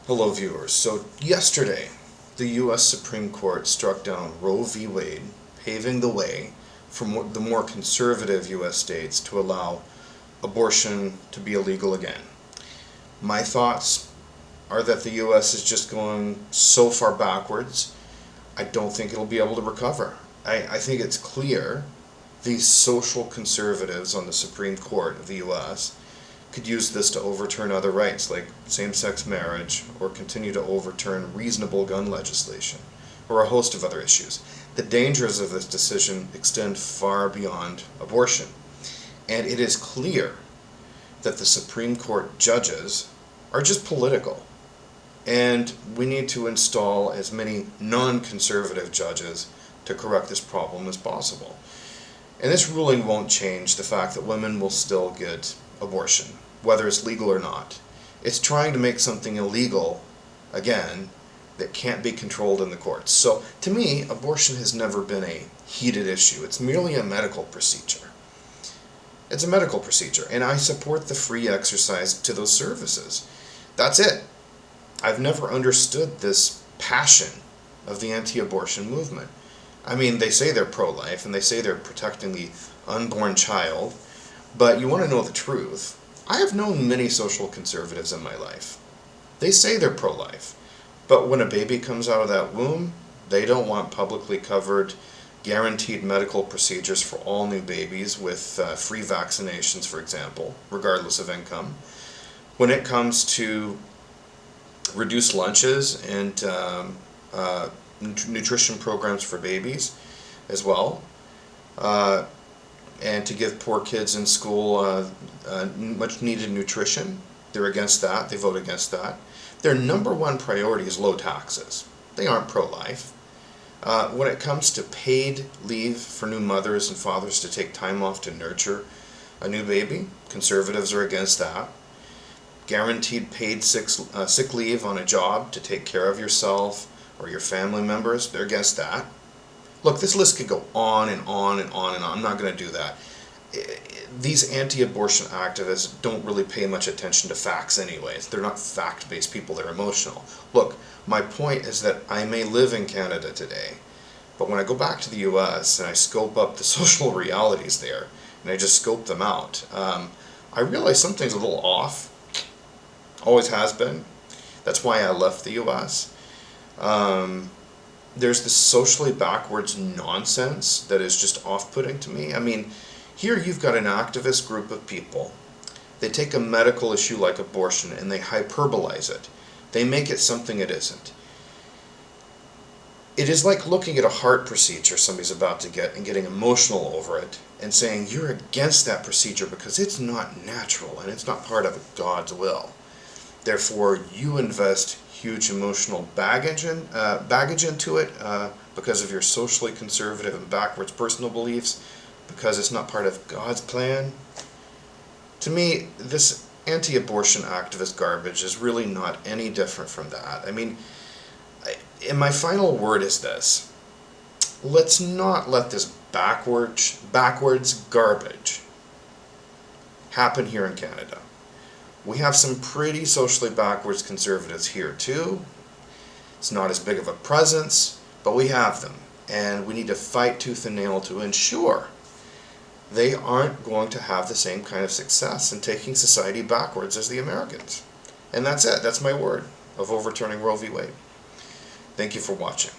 Hello viewers. So yesterday, the U.S. Supreme Court struck down Roe v. Wade, paving the way for the more conservative U.S. states to allow abortion to be illegal again. My thoughts are that the U.S. is just going so far backwards, I don't think it'll be able to recover. I think it's clear these social conservatives on the Supreme Court of the U.S. could use this to overturn other rights like same-sex marriage, or continue to overturn reasonable gun legislation, or a host of other issues. The dangers of this decision extend far beyond abortion, and it is clear that the Supreme Court judges are just political, and we need to install as many non-conservative judges to correct this problem as possible. And this ruling won't change the fact that women will still get abortion, whether it's legal or not. It's trying to make something illegal, again, that can't be controlled in the courts. So, to me, abortion has never been a heated issue. It's merely a medical procedure. It's a medical procedure, and I support the free exercise to those services. That's it. I've never understood this passion of the anti-abortion movement. I mean, they say they're pro-life, and they say they're protecting the unborn child, but you want to know the truth. I have known many social conservatives in my life. They say they're pro-life, but when a baby comes out of that womb, they don't want publicly covered, guaranteed medical procedures for all new babies with free vaccinations, for example, regardless of income. When it comes to reduced lunches and nutrition programs for babies as well, and to give poor kids in school much needed nutrition. They're against that. They vote against that. Their number one priority is low taxes. They aren't pro-life. When it comes to paid leave for new mothers and fathers to take time off to nurture a new baby, conservatives are against that. Guaranteed paid sick leave on a job to take care of yourself or your family members, they're against that. Look, this list could go on and on and on and on. I'm not going to do that. These anti-abortion activists don't really pay much attention to facts anyways. They're not fact-based people, they're emotional. Look, my point is that I may live in Canada today, but when I go back to the US and I scope up the social realities there, and I just scope them out, I realize something's a little off. Always has been. That's why I left the US. There's this socially backwards nonsense that is just off-putting to me. I mean, here you've got an activist group of people. They take a medical issue like abortion and they hyperbolize it. They make it something it isn't. It is like looking at a heart procedure somebody's about to get and getting emotional over it and saying you're against that procedure because it's not natural and it's not part of God's will. Therefore, you invest huge emotional baggage into it because of your socially conservative and backwards personal beliefs, because it's not part of God's plan. To me, this anti-abortion activist garbage is really not any different from that. I mean, and my final word is this. Let's not let this backwards garbage happen here in Canada. We have some pretty socially backwards conservatives here too. It's not as big of a presence, but we have them. And we need to fight tooth and nail to ensure they aren't going to have the same kind of success in taking society backwards as the Americans. And that's it. That's my word of overturning Roe v. Wade. Thank you for watching.